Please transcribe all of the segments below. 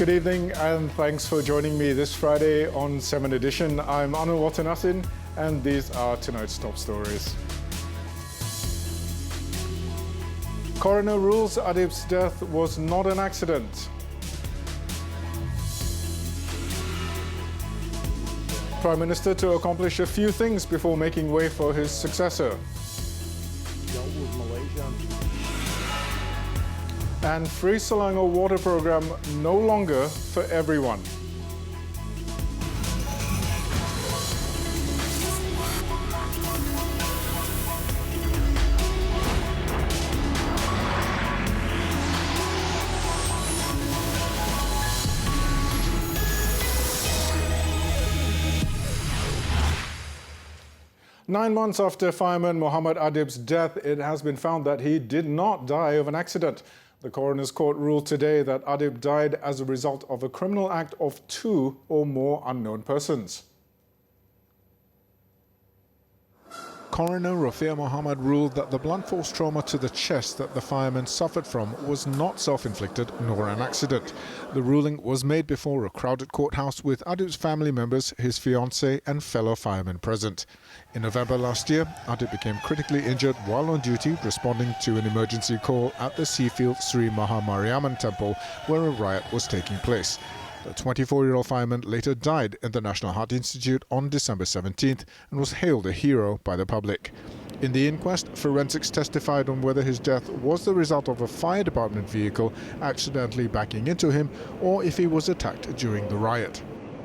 Good evening and thanks for joining me this Friday on 7Edition. I'm Aanont Wathanasin and these are tonight's top stories. Coroner rules Adib's death was not an accident. Prime Minister to accomplish a few things before making way for his successor. And free Selangor water program no longer for everyone. Nine months after fireman Muhammad Adib's death, it has been found that he did not die of an accident. The coroner's court ruled today that Adib died as a result of a criminal act of two or more unknown persons. Coroner Rafia Muhammad ruled that the blunt force trauma to the chest that the fireman suffered from was not self-inflicted nor an accident. The ruling was made before a crowded courthouse with Adib's family members, his fiancée and fellow firemen present. In November last year, Adib became critically injured while on duty responding to an emergency call at the Seafield Sri Maha Mariamman temple where a riot was taking place. The 24-year-old fireman later died in the National Heart Institute on December 17th and was hailed a hero by the public. In the inquest, forensics testified on whether his death was the result of a fire department vehicle accidentally backing into him or if he was attacked during the riot.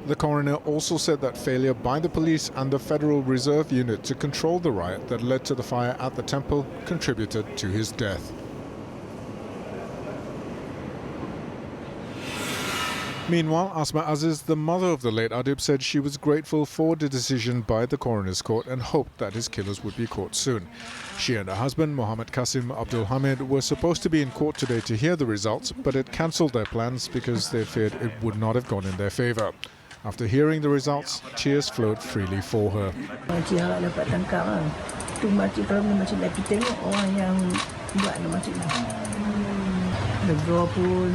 The coroner also said that failure by the police and the Federal Reserve Unit to control the riot that led to the fire at the temple contributed to his death. Meanwhile, Asma Aziz, the mother of the late Adib, said she was grateful for the decision by the coroner's court and hoped that his killers would be caught soon. She and her husband, Muhammad Qasim Abdul Hamid, were supposed to be in court today to hear the results, but had cancelled their plans because they feared it would not have gone in their favour. After hearing the results, tears flowed freely for her. Makcik harap dapat tangkap lah. Tu makcik kalau macam dah kita tengok orang yang buat lah makcik lah. Lega pun,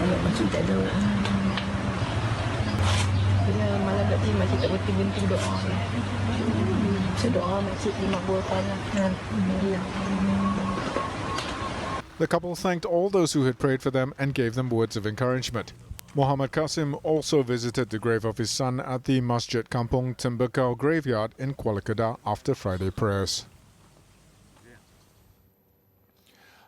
anak makcik tak ada. Bila malam tadi makcik tak berhenti doa. Saya doa makcik dimakbulkan lah. The couple thanked all those who had prayed for them and gave them words of encouragement. Muhammad Qasim also visited the grave of his son at the Masjid Kampung Tembakau graveyard in Kuala Kedah after Friday prayers.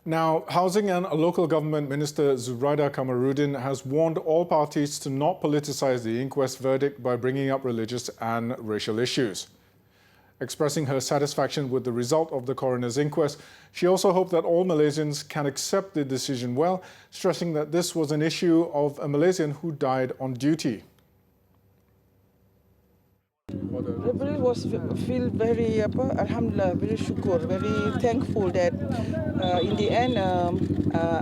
Now, Housing and Local Government Minister Zuraida Kamarudin has warned all parties to not politicize the inquest verdict by bringing up religious and racial issues. Expressing her satisfaction with the result of the coroner's inquest, she also hoped that all Malaysians can accept the decision well, stressing that this was an issue of a Malaysian who died on duty. Everybody feel very alhamdulillah, very syukur, very thankful that in the end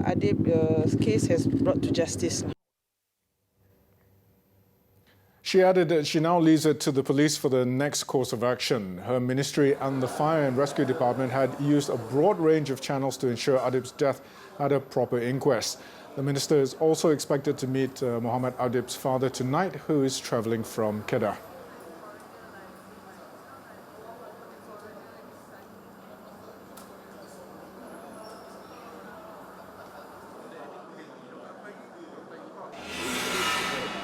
Adib's case has brought to justice. She added that she now leaves it to the police for the next course of action. Her ministry and the Fire and Rescue Department had used a broad range of channels to ensure Adib's death had a proper inquest. The minister is also expected to meet Muhammad Adib's father tonight, who is travelling from Kedah.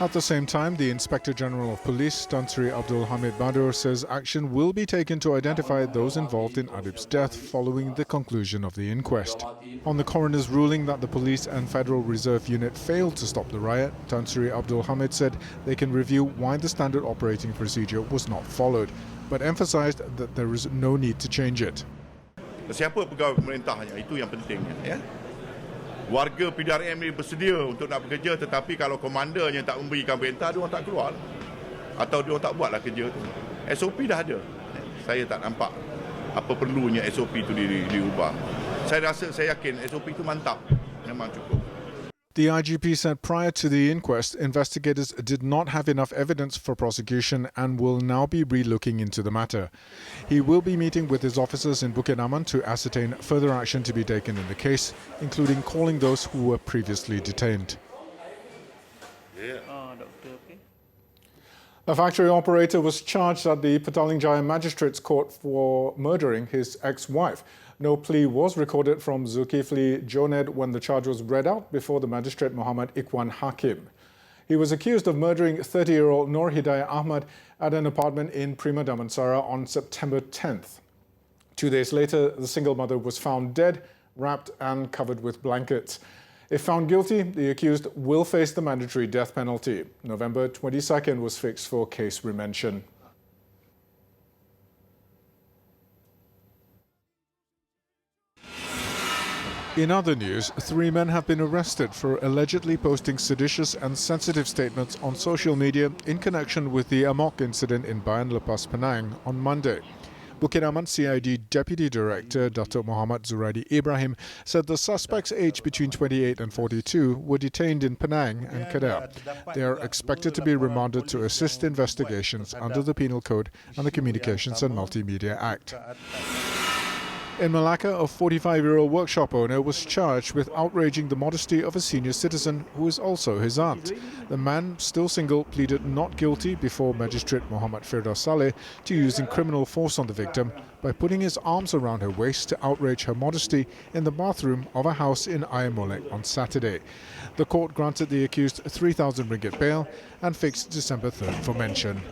At the same time, the Inspector General of Police, Tan Sri Abdul Hamid Badur, says action will be taken to identify those involved in Adib's death following the conclusion of the inquest. On the coroner's ruling that the police and Federal Reserve Unit failed to stop the riot, Tan Sri Abdul Hamid said they can review why the standard operating procedure was not followed, but emphasised that there is no need to change it. Siapa pegawai pemerintahnya, itu yang pentingnya, ya. Warga PDRM ni bersedia untuk nak bekerja, tetapi kalau komandernya tak memberikan perintah, dia orang tak keluar atau dia orang tak buatlah kerja tu. SOP dah ada. Saya tak nampak apa perlunya SOP tu diubah. Saya yakin SOP tu mantap, memang cukup. The IGP said prior to the inquest, investigators did not have enough evidence for prosecution and will now be re-looking into the matter. He will be meeting with his officers in Bukit Aman to ascertain further action to be taken in the case, including calling those who were previously detained. Doctor, okay. A factory operator was charged at the Petaling Jaya Magistrates Court for murdering his ex-wife. No plea was recorded from Zulkifli Joned when the charge was read out before the magistrate Muhammad Ikhwan Hakim. He was accused of murdering 30-year-old Nur Hidayah Ahmad at an apartment in Prima Damansara on September 10th. 2 days later, the single mother was found dead, wrapped and covered with blankets. If found guilty, the accused will face the mandatory death penalty. November 22nd was fixed for case remention. In other news, 3 men have been arrested for allegedly posting seditious and sensitive statements on social media in connection with the Amok incident in Bayan Lepas, Penang on Monday. Bukit Aman CID Deputy Director Datuk Muhammad Zuraidi Ibrahim said the suspects aged between 28 and 42 were detained in Penang and Kedah. They are expected to be remanded to assist investigations under the Penal Code and the Communications and Multimedia Act. In Malacca, a 45-year-old workshop owner was charged with outraging the modesty of a senior citizen who is also his aunt. The man, still single, pleaded not guilty before Magistrate Muhammad Firdaus Saleh to using criminal force on the victim by putting his arms around her waist to outrage her modesty in the bathroom of a house in Ayer Molek on Saturday. The court granted the accused 3,000 ringgit bail and fixed December 3rd for mention.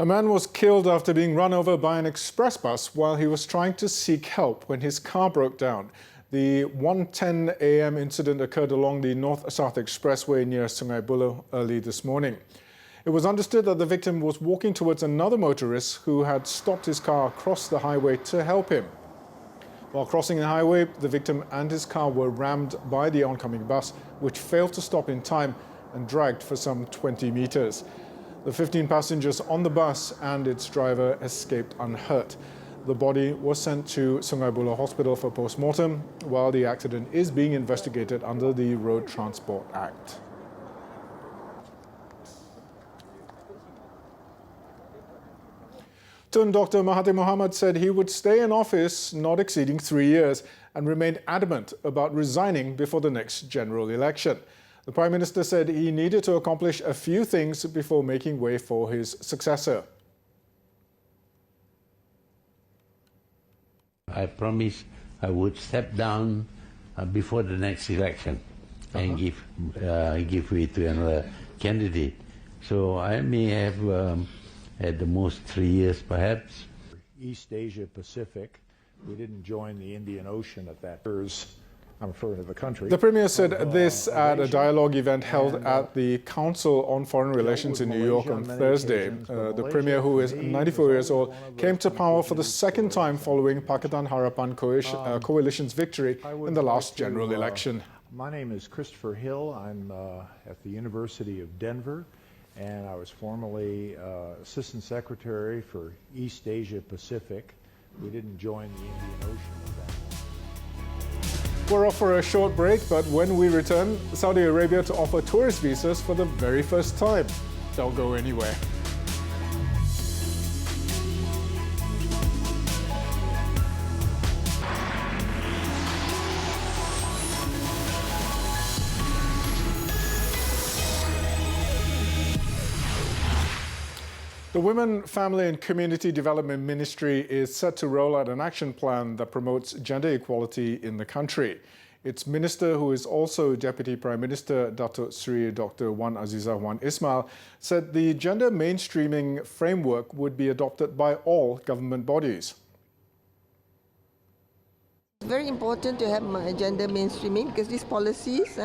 A man was killed after being run over by an express bus while he was trying to seek help when his car broke down. The 1:10 a.m. incident occurred along the North-South Expressway near Sungai Buloh early this morning. It was understood that the victim was walking towards another motorist who had stopped his car across the highway to help him. While crossing the highway, the victim and his car were rammed by the oncoming bus, which failed to stop in time and dragged for some 20 meters. The 15 passengers on the bus and its driver escaped unhurt. The body was sent to Sungai Buloh Hospital for post-mortem, while the accident is being investigated under the Road Transport Act. Tun Dr. Mahathir Mohamad said he would stay in office not exceeding 3 years and remained adamant about resigning before the next general election. The Prime Minister said he needed to accomplish a few things before making way for his successor. I promised I would step down before the next election and give way to another candidate. So I may have at the most 3 years perhaps. East Asia Pacific, we didn't join the Indian Ocean at that time. I'm referring to the country. The Premier said this at a dialogue event held at the Council on Foreign Relations in New York on Thursday. The Premier, who is 94 years old, came to power for the second time following Pakatan Harapan coalition's victory in the last general election. My name is Christopher Hill. I'm at the University of Denver, and I was formerly Assistant Secretary for East Asia Pacific. We didn't join the Indian Ocean at that time. We're off for a short break, but when we return, Saudi Arabia to offer tourist visas for the very first time. Don't go anywhere. The Women, Family and Community Development Ministry is set to roll out an action plan that promotes gender equality in the country. Its minister, who is also Deputy Prime Minister, Datuk Sri Dr. Wan Azizah Wan Ismail, said the gender mainstreaming framework would be adopted by all government bodies. It's very important to have gender mainstreaming because these policies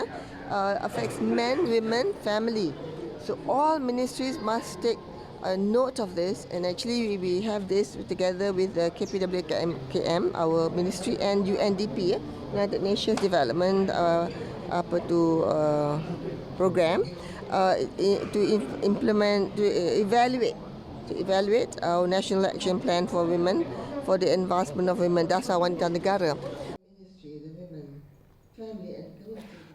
affects men, women, family. So all ministries must take a note of this, and actually we have this together with the KPWKM, our ministry, and UNDP, United Nations Development program, to implement, to evaluate our national action plan for women, for the advancement of women, Dasar Wanita Negara.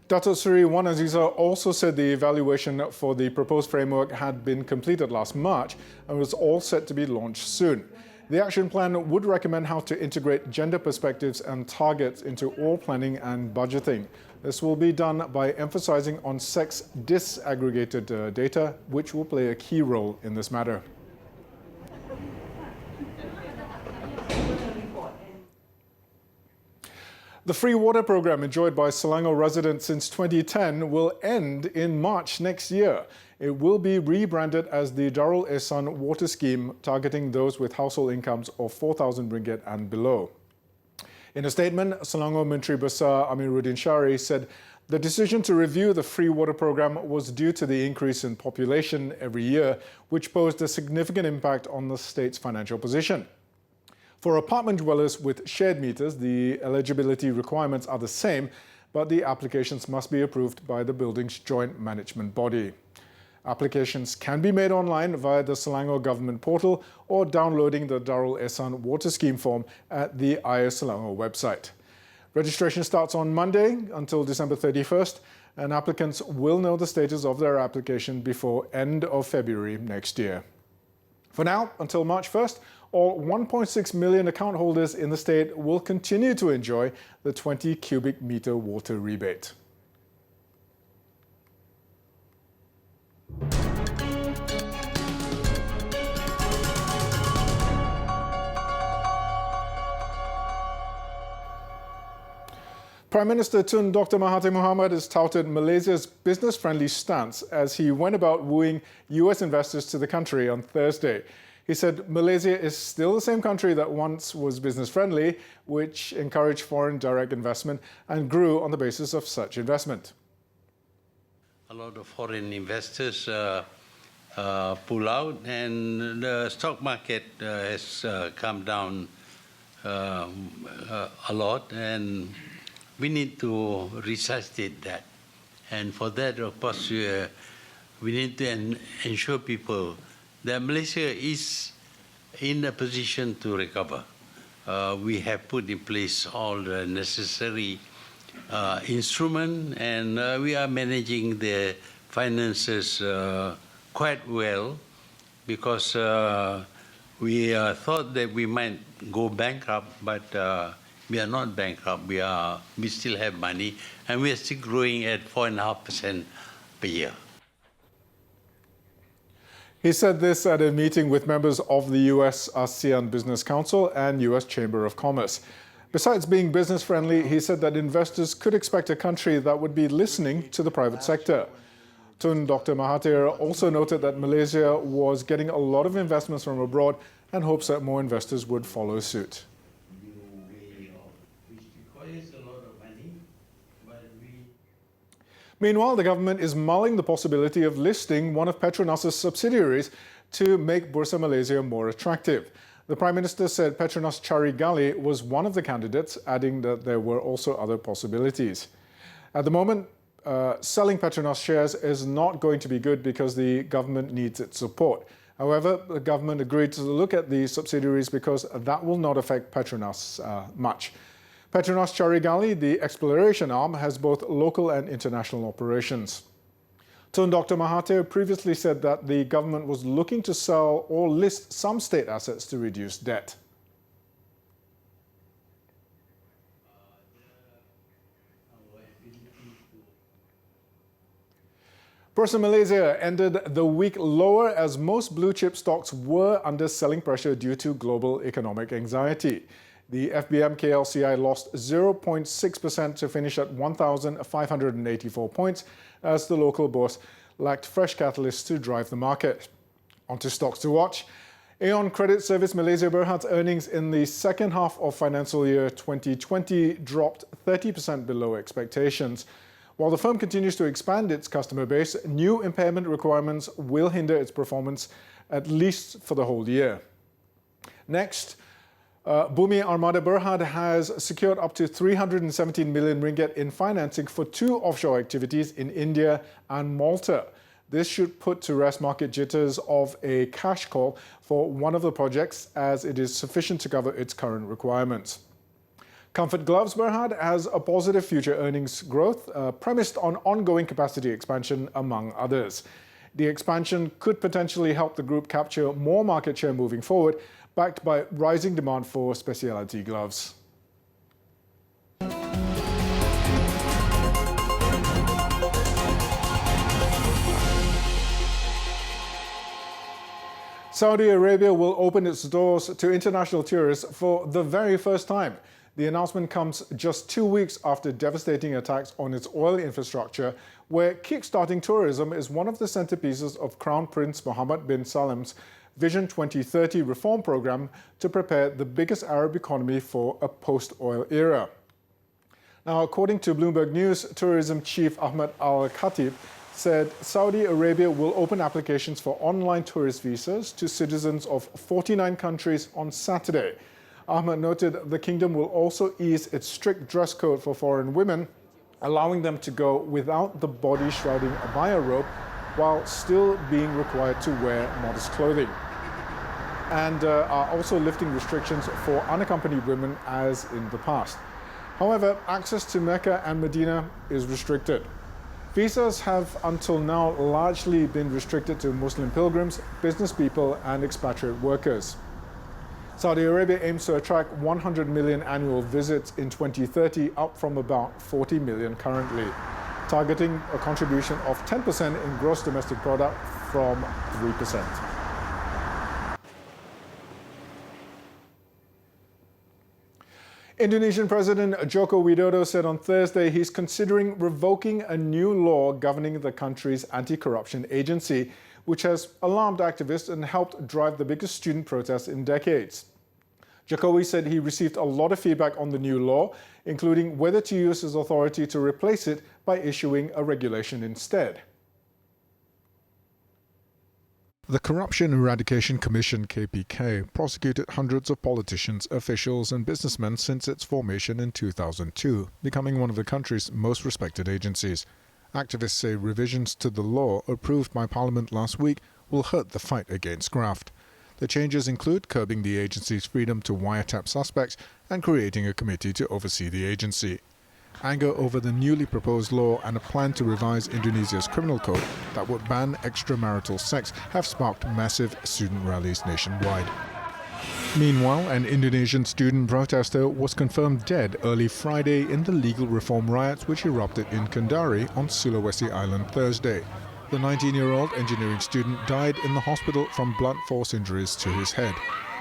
Datuk Seri Wan Azizah also said the evaluation for the proposed framework had been completed last March and was all set to be launched soon. The action plan would recommend how to integrate gender perspectives and targets into all planning and budgeting. This will be done by emphasizing on sex disaggregated data, which will play a key role in this matter. The free water program enjoyed by Selangor residents since 2010 will end in March next year. It will be rebranded as the Darul Ehsan Water Scheme, targeting those with household incomes of 4,000 ringgit and below. In a statement, Selangor Menteri Besar Amiruddin Shari said the decision to review the free water program was due to the increase in population every year, which posed a significant impact on the state's financial position. For apartment dwellers with shared meters, the eligibility requirements are the same, but the applications must be approved by the building's joint management body. Applications can be made online via the Selangor government portal or downloading the Darul Ehsan Water Scheme form at the Air Selangor website. Registration starts on Monday until December 31st, and applicants will know the status of their application before end of February next year. For now, until March 1st, all 1.6 million account holders in the state will continue to enjoy the 20 cubic meter water rebate. Prime Minister Tun Dr. Mahathir Mohamad has touted Malaysia's business-friendly stance as he went about wooing US investors to the country on Thursday. He said Malaysia is still the same country that once was business-friendly, which encouraged foreign direct investment and grew on the basis of such investment. A lot of foreign investors pull out, and the stock market has come down a lot, and we need to resuscitate that. And for that, of course, we need to ensure people that Malaysia is in a position to recover. We have put in place all the necessary instruments, and we are managing the finances quite well, because we thought that we might go bankrupt, but we are not bankrupt. We still have money, and we are still growing at 4.5% per year. He said this at a meeting with members of the US ASEAN Business Council and US Chamber of Commerce. Besides being business-friendly, he said that investors could expect a country that would be listening to the private sector. Tun Dr. Mahathir also noted that Malaysia was getting a lot of investments from abroad and hopes that more investors would follow suit. Meanwhile, the government is mulling the possibility of listing one of Petronas' subsidiaries to make Bursa Malaysia more attractive. The Prime Minister said Petronas Cari Gali was one of the candidates, adding that there were also other possibilities. At the moment, selling Petronas shares is not going to be good because the government needs its support. However, the government agreed to look at the subsidiaries because that will not affect Petronas much. Petronas Cari Gali, the exploration arm, has both local and international operations. Tun Dr. Mahathir previously said that the government was looking to sell or list some state assets to reduce debt. Bursa Malaysia ended the week lower as most blue chip stocks were under selling pressure due to global economic anxiety. The FBM KLCI lost 0.6% to finish at 1,584 points as the local bourse lacked fresh catalysts to drive the market. Onto stocks to watch. Aeon Credit Service Malaysia Berhad's earnings in the second half of financial year 2020 dropped 30% below expectations. While the firm continues to expand its customer base, new impairment requirements will hinder its performance at least for the whole year. Next, Bumi Armada Berhad has secured up to 317 million ringgit in financing for 2 offshore activities in India and Malta. This should put to rest market jitters of a cash call for one of the projects, as it is sufficient to cover its current requirements. Comfort Gloves Berhad has a positive future earnings growth premised on ongoing capacity expansion, among others. The expansion could potentially help the group capture more market share moving forward, backed by rising demand for specialty gloves. Saudi Arabia will open its doors to international tourists for the very first time. The announcement comes just 2 weeks after devastating attacks on its oil infrastructure, where kickstarting tourism is one of the centerpieces of Crown Prince Mohammed bin Salim's Vision 2030 reform program to prepare the biggest Arab economy for a post-oil era. Now, according to Bloomberg News, tourism chief Ahmed Al-Khatib said Saudi Arabia will open applications for online tourist visas to citizens of 49 countries on Saturday. Ahmed noted the kingdom will also ease its strict dress code for foreign women, allowing them to go without the body-shrouding abaya robe while still being required to wear modest clothing, and are also lifting restrictions for unaccompanied women as in the past. However, access to Mecca and Medina is restricted. Visas have until now largely been restricted to Muslim pilgrims, business people, and expatriate workers. Saudi Arabia aims to attract 100 million annual visits in 2030, up from about 40 million currently, targeting a contribution of 10% in gross domestic product from 3%. Indonesian President Joko Widodo said on Thursday he's considering revoking a new law governing the country's anti-corruption agency, which has alarmed activists and helped drive the biggest student protest in decades. Jokowi said he received a lot of feedback on the new law, including whether to use his authority to replace it by issuing a regulation instead. The Corruption Eradication Commission (KPK) prosecuted hundreds of politicians, officials and businessmen since its formation in 2002, becoming one of the country's most respected agencies. Activists say revisions to the law approved by Parliament last week will hurt the fight against graft. The changes include curbing the agency's freedom to wiretap suspects and creating a committee to oversee the agency. Anger over the newly proposed law and a plan to revise Indonesia's criminal code that would ban extramarital sex have sparked massive student rallies nationwide. Meanwhile, an Indonesian student protester was confirmed dead early Friday in the legal reform riots which erupted in Kendari on Sulawesi Island Thursday. The 19-year-old engineering student died in the hospital from blunt force injuries to his head.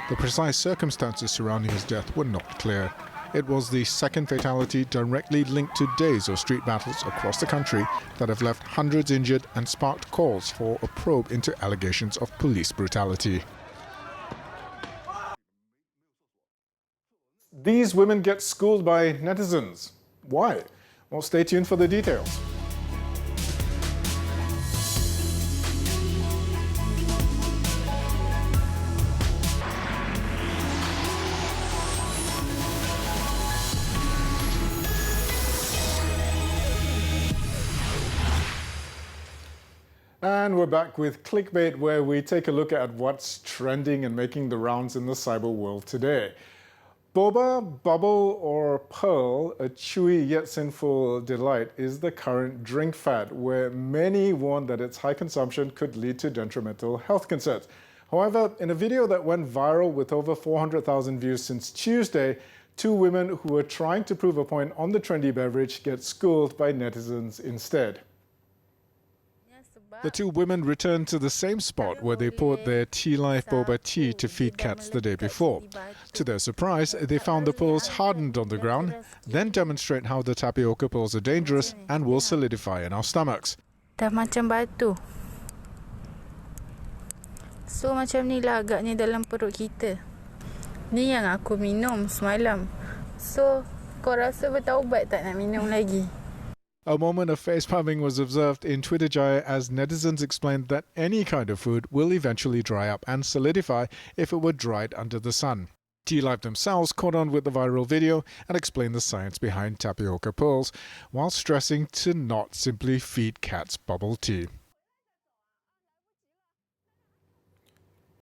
The precise circumstances surrounding his death were not clear. It was the second fatality directly linked to days of street battles across the country that have left hundreds injured and sparked calls for a probe into allegations of police brutality. These women get schooled by netizens. Why? Well, stay tuned for the details. And we're back with Clickbait, where we take a look at what's trending and making the rounds in the cyber world today. Boba, bubble or pearl, a chewy yet sinful delight, is the current drink fad, where many warn that its high consumption could lead to detrimental health concerns. However, in a video that went viral with over 400,000 views since Tuesday, two women who were trying to prove a point on the trendy beverage get schooled by netizens instead. The two women returned to the same spot where they poured their Tea Life Boba tea to feed cats the day before. To their surprise, they found the pearls hardened on the ground, then demonstrate how the tapioca pearls are dangerous and will solidify in our stomachs. Dah macam batu. So macam ni lah agaknya dalam perut kita. Ni yang aku minum semalam. So, kau rasa bertaubat tak nak minum lagi? A moment of face-palming was observed in Twitter Jaya as netizens explained that any kind of food will eventually dry up and solidify if it were dried under the sun. Tea Life themselves caught on with the viral video and explained the science behind tapioca pearls, while stressing to not simply feed cats bubble tea.